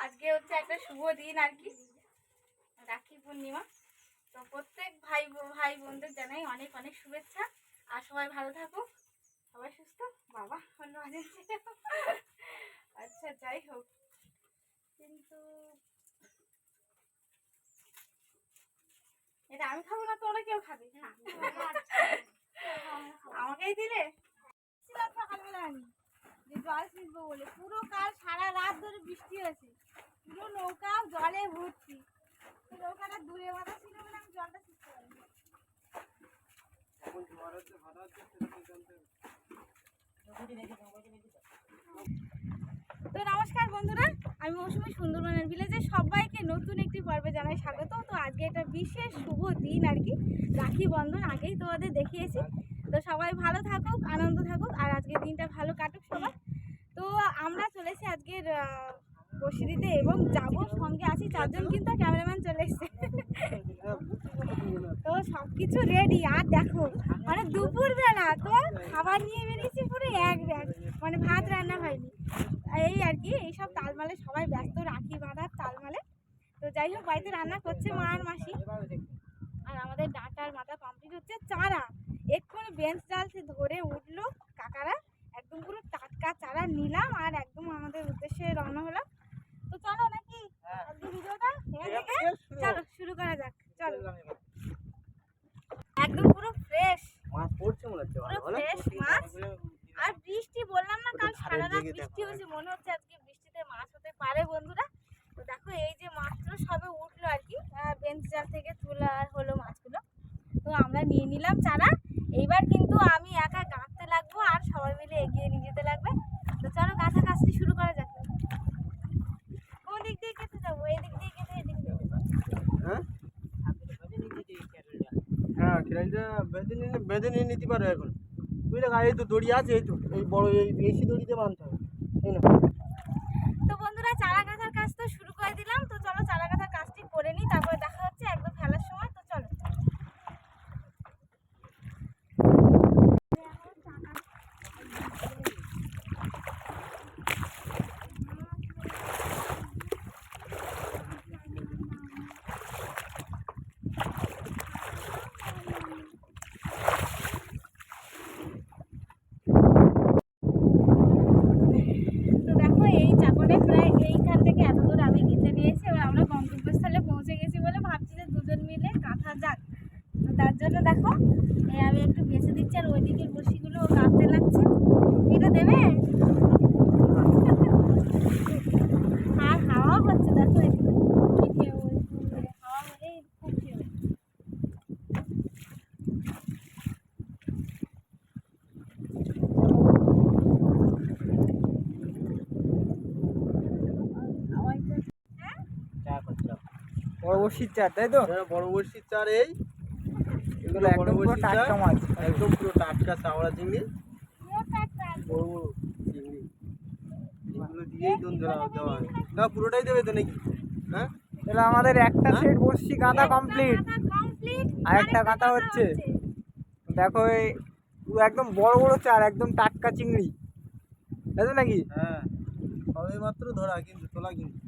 আজকে হচ্ছে একটা শুভ দিন আর কি, রাখি পূর্ণিমা। তো প্রত্যেক ভাই বোনদের জানাই অনেক অনেক শুভেচ্ছা। আর সবাই ভালো থাকুক, সবাই সুস্থ। বাবা অন্য আচ্ছা যাই হোক, কিন্তু এটা আমি খাবো না, তোরা কেউ খাবে? আমাকেই দিলে সকালবেলা আমি যে জল ছিঁচবো বলে, পুরো কাল সারা রাত ধরে বৃষ্টি হয়েছে, পুরো নৌকা জলে ভর্তি। নৌকাটা দূরে বাঁধা ছিল বলে আমি জলটা ছিঁচতে পারিনি। তো নমস্কার বন্ধুরা, আমি মৌসুমী সুন্দরবনের ভিলেজে সবাইকে নতুন একটি পর্বে জানাই স্বাগত। তো আজকে একটা বিশেষ শুভ দিন আর কি, রাখি বন্ধন। আগেই তোমাদের দেখিয়েছি। তো সবাই ভালো থাকুক, আনন্দ থাকুক, আর আজকের দিনটা ভালো কাটুক সবাই। তো আমরা চলেছি আজকের বসি দিতে এবং যাবো, সঙ্গে আছি 4 জন, কিন্তু ক্যামেরাম্যান চলে এসছে। তো সব কিছু রেডি। আর দেখো মানে দুপুরবেলা তো খাবার নিয়ে বেরিয়েছি পুরো এক ব্যাগ, মানে ভাত রান্না হয়নি। এই আর কি, এইসব তালমালে সবাই ব্যস্ত, রাখি বাঁধার তালমালে। তো যাই হোক, বাড়িতে রান্না করছে মা আর মাসি। আর আমাদের ডাঁটার মাথা কমপ্লিট হচ্ছে। চারা এক্ষুনি বেঞ্চ ডাল ধরে উঠলো কাকারা, একদম পুরো টাটকা চারা নিলাম আর একদম আমাদের উদ্দেশ্যে রওনা হলাম। তো চলো নাকি আজকে ভিডিওটা চলো শুরু করা যাক। চলো, একদম পুরো ফ্রেশ মাছ পড়ছে মনে হচ্ছে, পুরো ফ্রেশ মাছ। আর বৃষ্টি, বললাম না কাল সারা রাত বৃষ্টি হয়েছে, মনে হচ্ছে আজকে বৃষ্টিতে মাছ হতে পারে বন্ধুরা। তো দেখো এই যে মাত্র সবে উঠলো আর কি, বেঞ্চ জাল থেকে তোলা হলো মাছগুলো। তো আমরা নিয়ে নিলাম চারা। এইবার কিন্তু আমি একা গাঁথতে লাগবো আর সবাই মিলে এগিয়ে নিয়ে যেতে লাগবে। তো চলো গাঁথা কাজটি শুরু করা যাক। কোন দিক দিয়ে কেটে যাবো? এই দিক দিয়ে কেটে এদিক দিয়ে? হ্যাঁ হ্যাঁ, খেলাটা বেঁধে নিয়ে নিতে পারো এখন। বুঝলে, এই তো দড়ি আছে, এই তো এই বড় এই বেশি দড়িতে বাঁধতে হবে, তাই না? তো বন্ধুরা, চারা গাঁথার কাজ তো শুরু করে দিলাম। তো চলো চারা গাঁথার কাজটি করে নিই, তারপরে দেখা হচ্ছে একদম ফেলার সময়। তো চলো। তো দেখো এই চাকরে প্রায় এইখান থেকে এত দূর আমি গেঁথে নিয়েছি। এবার আমরা গন্তব্যস্থলে পৌঁছে গেছি বলে ভাবছি যে দুজন মিলে গাঁথা যাক। তো তার জন্য দেখো আমি একটু বেছে দিচ্ছি, আর ওই দিকের বড়শিগুলো গাঁথতে লাগছে। এটা দেবে? আর হাওয়া হচ্ছে, দেখো এদিকে হাওয়া হলেই খুব ঢেউ। বড় বড়শির চার, তাই তো? বড় বড়শির চার। এই এগুলো একদম পুরো টাটকা মাছ, একদম পুরো টাটকা চাওড়া চিংড়ি, বড় বড় চিংড়ি। এগুলো দিয়েই দেওয়া হয়। না পুরোটাই দেবে তো নাকি? হ্যাঁ, তাহলে আমাদের একটা সেট বড়শি গাঁথা কমপ্লিট, আর একটা গাঁথা হচ্ছে। দেখো এই একদম বড় বড় চার, একদম টাটকা চিংড়ি, তাই তো নাকি? হ্যাঁ, সবে মাত্র ধরা, কিন্তু তোলা কিন্তু।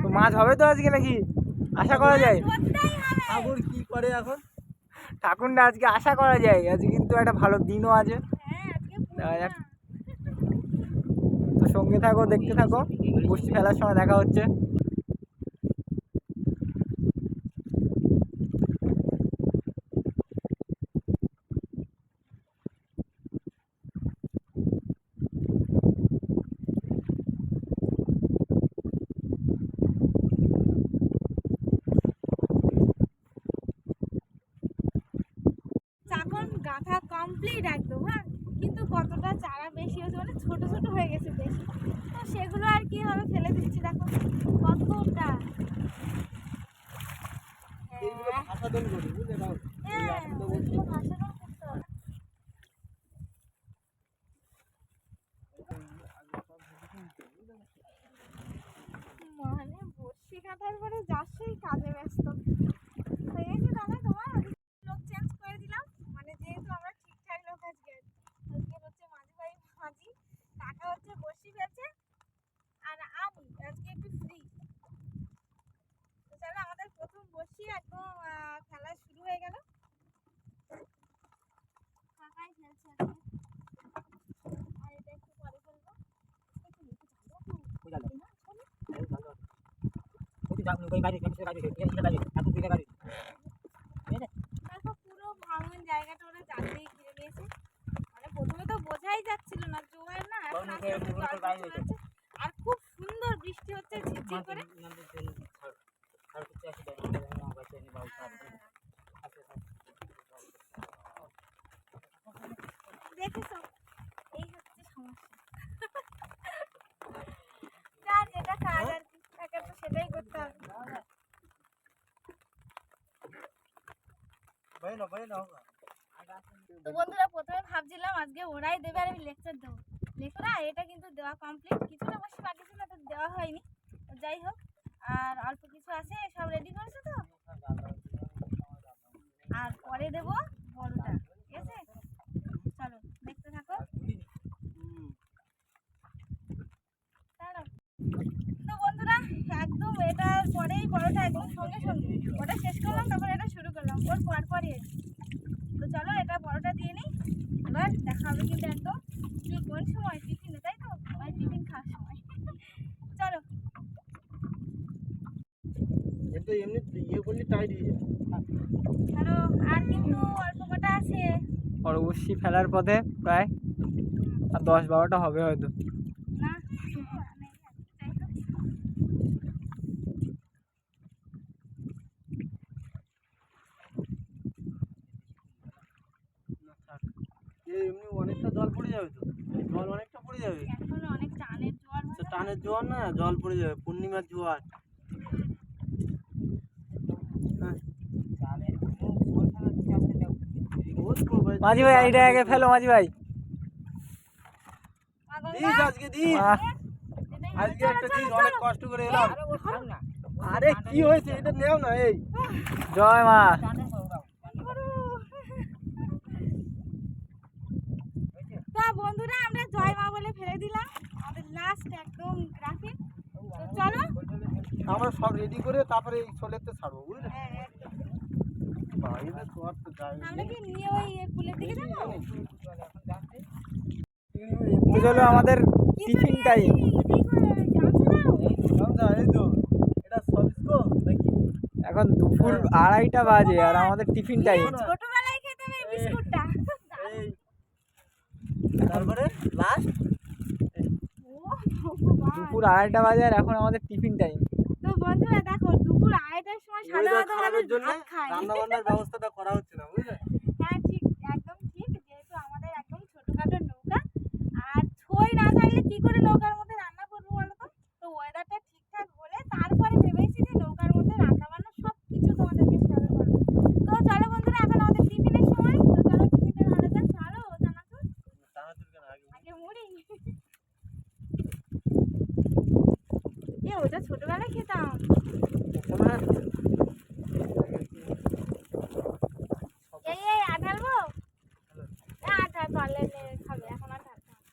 তো মাছ হবে তো আজকে নাকি আশা করা যায়? ঠাকুর কি করে এখন, ঠাকুর না আজকে আশা করা যায়। আজকে কিন্তু একটা ভালো দিনও আছে, দেখা যাক। তো সঙ্গে থাকো, দেখতে থাকো, বসি ফেলার সময় দেখা হচ্ছে। গাঁথা কমপ্লিট একদম। হ্যাঁ, কিন্তু কতটা চারা বেশি হয়েছে, মানে ছোট ছোট হয়ে গেছে বেশি। তো সেগুলো আর কি হবে, ফেলে দিচ্ছি। দেখো কতটা। মানে বর্ষি কাটার পরে যাচ্ছেই কাজে ব্যস্ত হয়ে গেছে। দাদা তোমার লোক চেঞ্জ করে দিলাম, মানে যেহেতু আমরা ঠিকঠাক লোক আজকে হচ্ছে মাঝি ভাই মাঝি, কাকা হচ্ছে বর্ষি ফেলছে, আর দেখো পুরো ভাঙন জায়গাটা ওরা জাল দিয়ে ঘিরে নিয়েছে। মানে প্রথমে তো বোঝাই যাচ্ছিল না জোয়ার না, এখন আস্তে আস্তে জল চলে যাচ্ছে। আর খুব সুন্দর বৃষ্টি হচ্ছে ঝিরঝির করে। দেখেছো, এই হচ্ছে সমস্যা। যার যেটা কাজ আর কি, তাকে তো সেটাই করতে হবে। তো বন্ধুরা প্রথমে ভাবছিলাম আজকে ওরাই দেবে আর আমি লেকচার দেবো। লেকচার এটা কিন্তু দেওয়া কমপ্লিট, কিছুটা বসে বাকি ছিল তো দেওয়া হয়নি। তো যাই হোক, আর অল্প কিছু আছে, সব রেডি করেছে তো। আর পরে দেবো বড়টা, ঠিক আছে? চলো দেখতে থাকো। দাঁড়াও। তো বন্ধুরা একদম এটার পরেই বড়টা একদম সঙ্গে সঙ্গে ওটা শেষ করলাম, তারপর এটা শুরু করলাম, ওর পরপরই। তো চলো এটা বড়টা দিয়ে নিই, এবার দেখা হবে কিন্তু একদম কি কোন সময় টিফিনে, তাই তো আমার টিফিন খাওয়ার সময়। চলো এটা এমনি ইয়ে করলে টাইট হয়ে যায়। চলো, আর কিন্তু অল্প কটা আছে। পরবর্তী ফেলার পথে প্রায় আর 10-12টা হবে হয়তো। না এমনি অনেকটা জল পড়ে যাবে তো, জল অনেকটা পড়ে যাবে। এখন অনেক টানের জোয়ার আচ্ছা, টানের জোয়ার না, জল পড়ে যাবে, পূর্ণিমার জোয়ার। মাঝি ভাই এইটা আগে ফেলো মাঝি ভাই। দিস আজকে দিস, আজকে একটা দিস, অনেক কষ্ট করে এলাম। আরে কি হয়েছে এটা নেও না। এই জয় মা। তো বন্ধুরা আমরা জয় মা বলে ফেলে দিলাম আমাদের লাস্ট একদম গ্রাফিক। তো চলো আমরা সব রেডি করে তারপরে এই ছোলেতে ছাড়বো, বুঝলে? হ্যাঁ, একদম। বাইরে তো আর তো যায় না। আমরা কি নিয়ে ওই কুলের দিকে যাবো? বুঝ হলো আমাদের টিফিন টাইম। এই তো এটা সবিস্কো নাকি? এখন দুপুর 2:30টা বাজে আর আমাদের টিফিন টাইম। ছোটবেলায় খেতাম এই বিস্কুটটা। এই তারপরে লাস্ট দুপুর 2:30টা বাজে আর এখন আমাদের টিফিন টাইম। তো বন্ধুরা দেখো দুপুর 2:30টার সময় সাধারণত খাবারের জন্য ভাত খাই। রান্না বান্নার ব্যবস্থাটা করা হচ্ছে না, বুঝলে? হ্যাঁ ঠিক, একদম ঠিক। যেহেতু আমাদের একদম ছোটখাটো নৌকা, আর ছই না থাকলে কি করে নৌকার মধ্যে রান্না করবো বলো তো? তো ওয়েদারটা ঠিকঠাক হলে তারপরে ভেবেছি যে নৌকার মধ্যে রান্না বান্না সব কিছু তোমাদেরকে শেয়ার করবো। তো চলো বন্ধুরা এখন আমাদের টিফিনের সময়। তো চলো টিফিনটা ভালো যাক। চলো জানাতো আগে মুড়ি। এ ওটা ছোটবেলায় খেতাম। এই আঠালবো, আঠা পারলে খাবে, এখন আর ঢালতে হবে।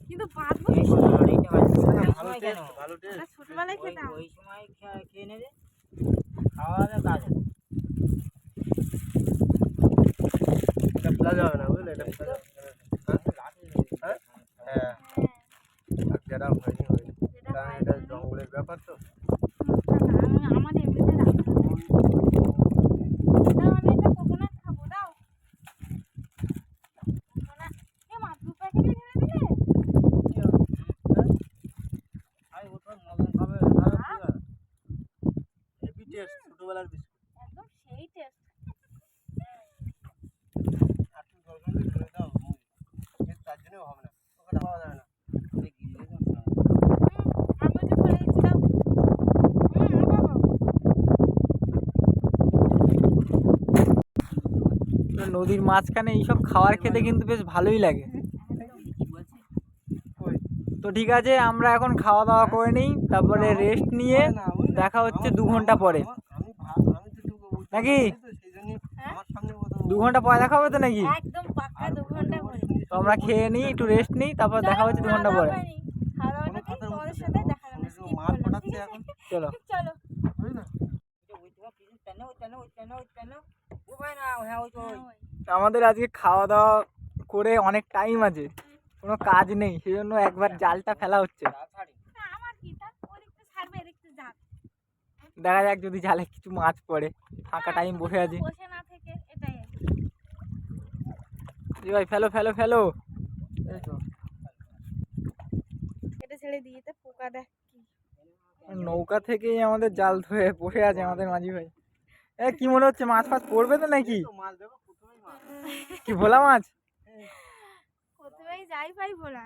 কিন্তু বাঁধবো বেশি। ভালো টেস্ট, ভালো টেস্ট। ওটা ছোটবেলায় খেতাম। ওই সময় খেয়ে নেবে, খাওয়া দাওয়া কাজ। এটা ফেলা যাবে না, বুঝলে? এটা ফেলা যাবে না। হ্যাঁ হ্যাঁ, আর যেটা হয়নি হয়নি, কারণ এটা জঙ্গলের ব্যাপার তো। আমার এমনিতে রাখতে হবে। দাও আমি একটা কোকোনাট খাবো, দাও। কোকোনাট এ মা 2 প্যাকেটই ঢেলে দিলে? হেভি টেস্ট, ছোটবেলার বিস্কুট। একদম সেই টেস্ট। একটু জলখালি ঢেলে দাও, তার জন্যও হবে না, ওখানে পাওয়া যাবে না। আমি যে ফেলে দিচ্ছি, দাও। নদীর মাঝখানে এইসব খাবার খেতে কিন্তু বেশ ভালোই লাগে। তো ঠিক আছে, আমরা এখন খাওয়া দাওয়া করে নিই, তারপরে রেস্ট নিয়ে দেখা হচ্ছে 2 ঘন্টা পরে, নাকি? 2 ঘন্টা পরে দেখা হবে তো নাকি? একদম পাক্কা 2 ঘন্টা পরে। তো আমরা খেয়ে নিই, একটু রেস্ট নিই, তারপর দেখা হচ্ছে 2 ঘন্টা পরে। খাওয়া দাওয়াটা কি তোমাদের সাথে দেখা হবে, স্কিপ করলাম, ঠিক আছে? চলো চলো। আমাদের আজকে খাওয়া দাওয়া করে অনেক টাইম আছে, কোনো কাজ নেই, সেজন্য একবার জালটা ফেলা হচ্ছে। আমার কি, তার ওদিকটা ছাড়বে এদিকটা যাক। দেখা যাক যদি জালে কিছু মাছ পড়ে। ফাঁকা টাইম বসে আছি। বসে না থেকে এটাই আর কি। জি ভাই ফেলো ফেলো ফেলো। এই তো এটা ছেড়ে দিয়ে তো পোকা দেখ কি। নৌকা থেকেই আমাদের জাল ধরে বসে আছে আমাদের মাঝি ভাই। কি মনে হচ্ছে মাছ ফাছ পড়বে তো নাকি? মাছ দেখো প্রথমেই মাছ। কি ভোলা মাছ? প্রথমেই যাই পাই ভোলা।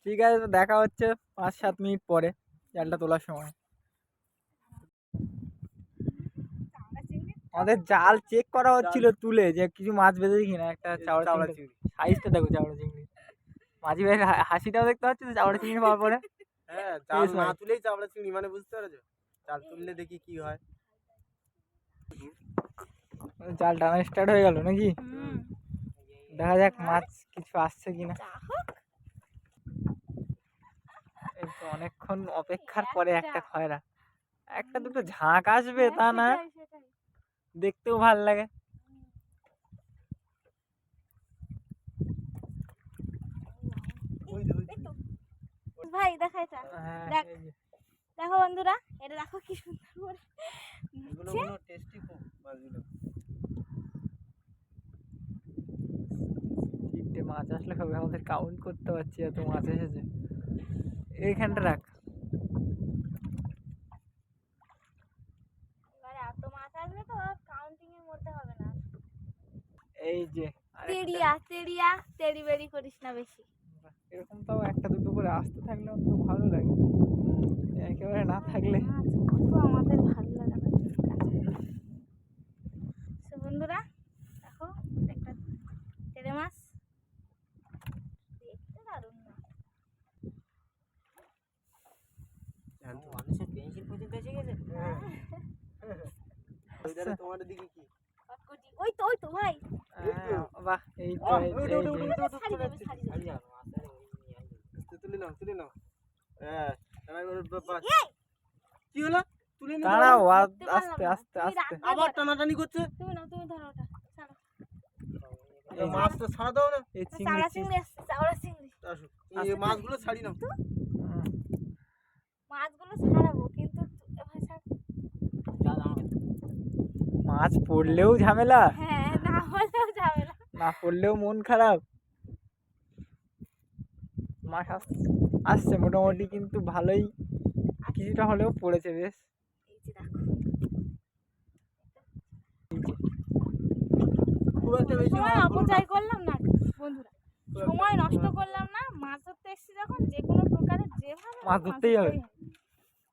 ঠিক আছে, তো দেখা হচ্ছে 5-7 মিনিট পরে জালটা তোলার সময়। আমাদের জাল চেক করা হচ্ছিল তুলে যে কিছু মাছ বেঁধেছে কিনা। একটা চাওড়া চিংড়ি, সাইজটা দেখো চাওড়া চিংড়ি। মাঝি ভাইয়ের হাসিটাও দেখতে পাচ্ছি তো চাওড়া চিংড়ি পাওয়ার পরে। হ্যাঁ, জাল না তুলেই চাবড়া চিংড়ি মানে বুঝতে পারছো? জাল তুললে দেখি কি হয়। জাল টানা স্টার্ট হয়ে গেল নাকি? দেখা যাক মাছ কিছু আসছে কিনা। এই তো অনেকক্ষণ অপেক্ষার পরে একটা খয়রা, একটা দুটো ঝাঁক আসবে তা না, দেখতেও ভাল লাগে। ভাই দেখা এটা হ্যাঁ, দেখ। এই যে। দেখো বন্ধুরা, এটা দেখো কি সুন্দর করে এগুলো উঠছে। কোনো টেস্টি খুব মাছগুলো। 3টে মাছ আসলে হবে, আমাদের কাউন্ট করতে পারছি এত মাছ এসেছে। এইখানটা রাখ। এবারে এত মাছ আসবে তো কাউন্টিং এর মধ্যে হবে না। এই যে তেড়ি বেড়ি করিস না বেশি। এরকম তাও একটা দুটো করে আসতে থাকলে তো ভালো লাগে, একেবারে না থাকলে। মাছ কত আমাদের ভালো লাগে না। তো বন্ধুরা দেখো একটা তেড়ে মাছ দেখতে দারুণ না। মানুষের পেন্সিল পর্যন্ত এসে গেছে। ওইদারে তোমার দিকে কি? কটকটি ওই তো ভাই। বাহ, এই তো তুলে নাও। হ্যাঁ, কি হলো? তুলে নাও। দাঁড়াও, ধরতে পারলাম আস্তে না। আস্তে তুমি আস্তে। রাখবে আবার এবার। টানাটানি করছে। তুমি ধরো ওটা ছাড়ো। এই মাছটা ছাড়া দাও না। এই চাওড়া চিংড়ি চিংড়ি আসছে, চাওড়া চিংড়ি। আসো, এই মাছগুলো ছাড়ি নাও। মাছগুলো ছাড়াবো কিন্তু ভাই ছাড়। মাছ পড়লেও ঝামেলা, হ্যাঁ, না হলেও যাবে না। না পড়লেও মন খারাপ। মাছ আসছে মোটামুটি, কিন্তু ভালোই কিছুটা হলেও পড়েছে বেশ। এই যে দেখো খুব একটা বেশি সময় মাছ অপচয় করলাম না বন্ধুরা, সময় নষ্ট করলাম না। মাছ ধরতে এসেছি যখন যে কোনো প্রকারে যেভাবে মাছ ধরতেই হবে।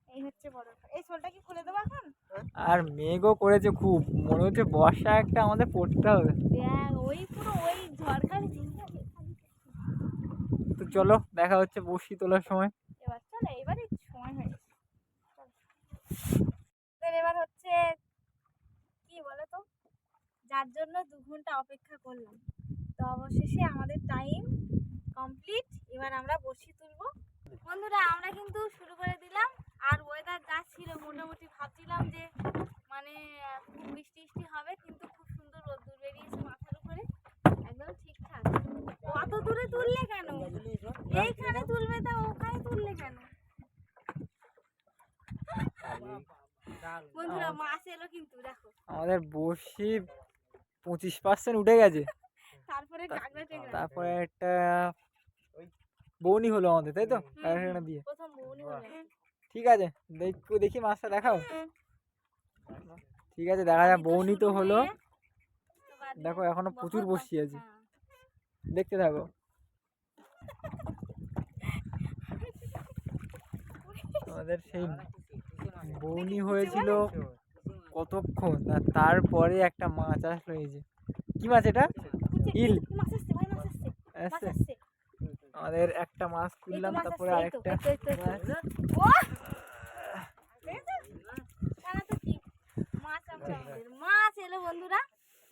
এই হচ্ছে বড় ব্যাপার। এই শোলটা কি খুলে দেবো এখন? আর মেঘও করেছে খুব, মনে হচ্ছে বর্ষা একটা আমাদের পড়তে হবে। দেখ ওই পুরো ওই ঝড়খালি ঝিঙ্গা তো চলো দেখা হচ্ছে বড়শি তোলার সময়। এবার চলে, এবারই সময় হয়ে গেছে। এবার হচ্ছে কি বলো তো, যার জন্য 2 ঘন্টা অপেক্ষা করলাম, তো অবশেষে আমাদের টাইম কমপ্লিট। এবার আমরা বড়শি তুলবো। বন্ধুরা আমরা কিন্তু শুরু করে দিলাম। আর ওয়েদার যা ছিল মোটামুটি ভাবছিলাম যে মানে খুব বৃষ্টি হবে, কিন্তু খুব সুন্দর রোদ্দুর বেরিয়েছে মাথার উপরে, একদম ঠিকঠাক। অত দূরে তুললে কেন? এইখানে তুলবে তা ওখানে তুললে কেন? বন্ধুরা মাছ এলো কিন্তু দেখো। আমাদের বড়শি 25% উঠে গেছে। তারপরে কাঁকড়া টেকড়া। তারপরে একটা বউনি হলো আমাদের, তাই তো কাঁকড়া দিয়ে। প্রথম বউনি হলো। ঠিক আছে, দেখি মাছটা দেখাও। ঠিক আছে, দেখা যাক। বউনি তো হলো, দেখো এখনো প্রচুর বড়শি আছে, দেখতে থাকো। আমাদের সেই বউনি হয়েছিল কতক্ষণ, আর তারপরে একটা মাছ আসলো। এই যে কি মাছ এটা? ইল। মাছ আসছে ভাই, মাছ আসছে, মাছ আসছে? আসছে। আমাদের একটা মাছ এই তো তুললাম, মাছ তারপরে আসছে, আরেকটা এই তো। মাছ। ও জানা তো কি মাছ আমাদের মাছ এলো বন্ধুরা,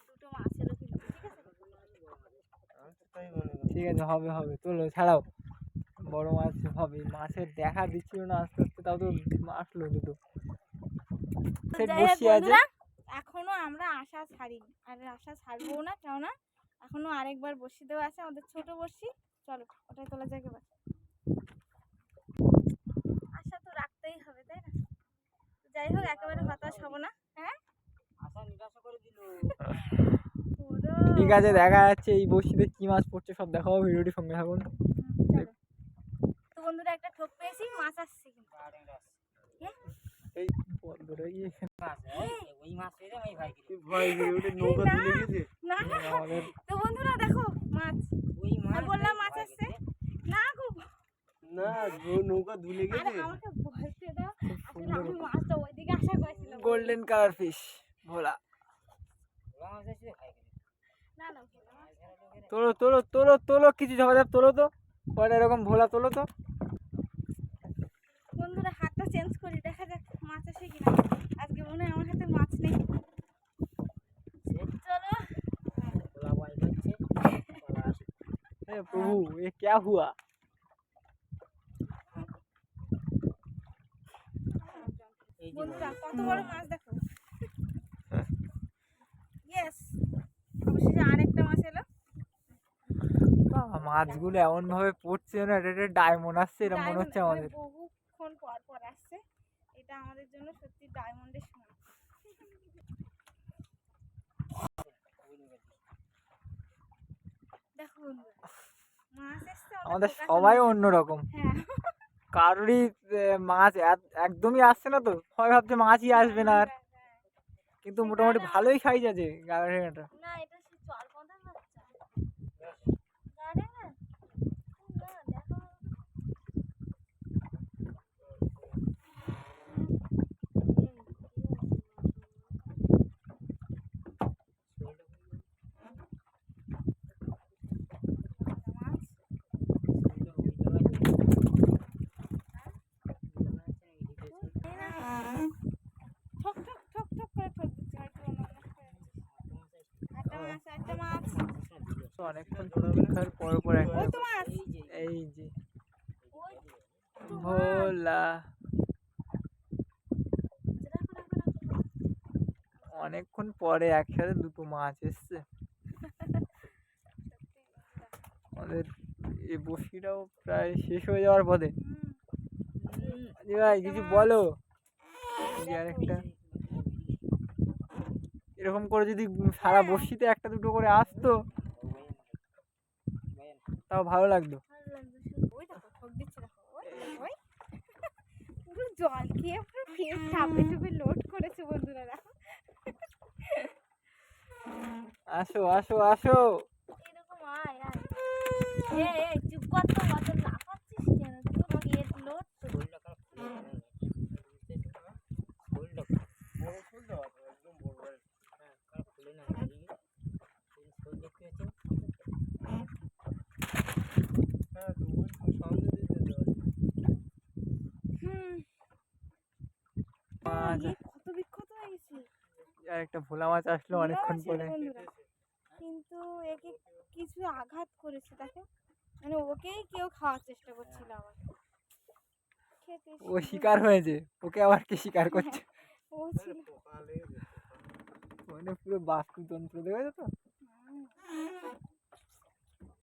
2টো মাছ এলো কিন্তু। ঠিক আছে, ঠিক আছে, হবে তোলো, ছাড়াও। বড় মাছ হবে, মাছের দেখা দিচ্ছিল না আস্তে আস্তে, তাও তো আসলো দুটো। যাই হোক বসি আছে। বন্ধুরা, এখনো আমরা আশা ছাড়িনি, আর আশা ছাড়বো না, কেননা এখনো আরেকবার বড়শি দেওয়া আছে আমাদের ছোট বড়শি। চলো ওটাই তোলা যাক এবার। আশা তো রাখতেই হবে, তাই না? যাই হোক। একেবারে হতাশ হব না। হ্যাঁ ঠিক আছে, দেখা যাচ্ছে এই বড়শিতে কি মাছ পড়ছে সব দেখাবো, ভিডিওটি সঙ্গে থাকুন। চলো। তো বন্ধুরা একটা ঠোক পেয়েছি, মাছ আসছে কিন্তু। এই বন্ধুরা কি ভাই ওটা নৌকা তুলে গেছে। না না, আমাদের তো বন্ধুরা দেখো মাছ, আমি বললাম মাছ আসছে না গো। না নৌকা ধুলে আরে গেছে। আমাকে বলতে দাও, আসলে আমি মাছটা ওইদিকে আশা করেছিলাম। গোল্ডেন কালার ফিশ ভোলা। না না, তোলো তোলো তোলো তোলো, কিছু ঝাপাঝাপ তোলো তো, কয়টা এরকম ভোলা তোলো তো। বন্ধুরা হাতটা চেঞ্জ করি, দেখা যাক মাছ আসে কিনা। আজকে মনে হয় আমার হাতে মাছ নেই। চলো হে প্রভু, এ ক্যা হুয়া? বন্ধুরা কত বড় মাছ দেখো। ইয়েস, অবশেষে আরেকটা মাছ এলো। মাছগুলো এমন ভাবে পড়ছে না, এটা ডায়মন্ড আসছে এরকম মনে হচ্ছে আমাদের। বহুক্ষণ পর পর আসছে, এটা আমাদের জন্য সত্যি ডায়মন্ডের সময়। দেখো বন্ধুরা মাছ এসছে আমাদের সবাই অন্যরকম, হ্যাঁ কারোরই মাছ একদমই আসছে না, তো সবাই ভাবছে মাছই আসবে না আর, কিন্তু মোটামুটি ভালোই সাইজ আছে গাড়াটা। না এটা সে চরপদার বাচ্চা গাড়ে না। না দেখো মাছ ঠক ঠক ঠক ঠক করে ঠক দিচ্ছে, হয়তো একটা মাছ একটা মাছ। অনেকক্ষণ প্রতীক্ষার পর পর একটা, ওই তো মাছ, এই যে ওই তো মাছ। ভোলা। দেখো দেখো দেখো অনেকক্ষণ পরে একসাথে দুটো মাছ এসছে। আমাদের এই বসিটাও প্রায় শেষ হয়ে যাওয়ার পথে। জি ভাই কিছু বলো। এই যে আরেকটা, এরকম করে যদি সারা বসিতে একটা দুটো করে আসতো তাও ভালো লাগতো। ভালো লাগছে শুধু। ওই দেখো ঠক দিচ্ছে, দেখো ওই ওই পুরো জল খেয়ে পুরো ফেস চাপে চুপে লোড করেছে বন্ধুরা দেখো। আসো আসো আসো। এরকম আয় আয়, এই চুপ কর তো, অত লাফাচ্ছিস কেন? তুই ফেস লোড তো। হ্যাঁ তো ওই তো সামনে দিয়ে যেতে হবে। মাছ এ কত বিক্ষত হয়ে গেছে। আর একটা ভোলা মাছ আসলো অনেকক্ষণ ছিল পরে। বন্ধুরা, কিন্তু একে কিছু আঘাত করেছে তাকে, মানে ওকেই কেউ খাওয়ার চেষ্টা করছিল আবার। খেতে ও শিকার হয়েছে, ওকে আবার কে শিকার করছে? ও ছিল। মানে পুরো বাস্তুতন্ত্র দেখেছো তো। হুম।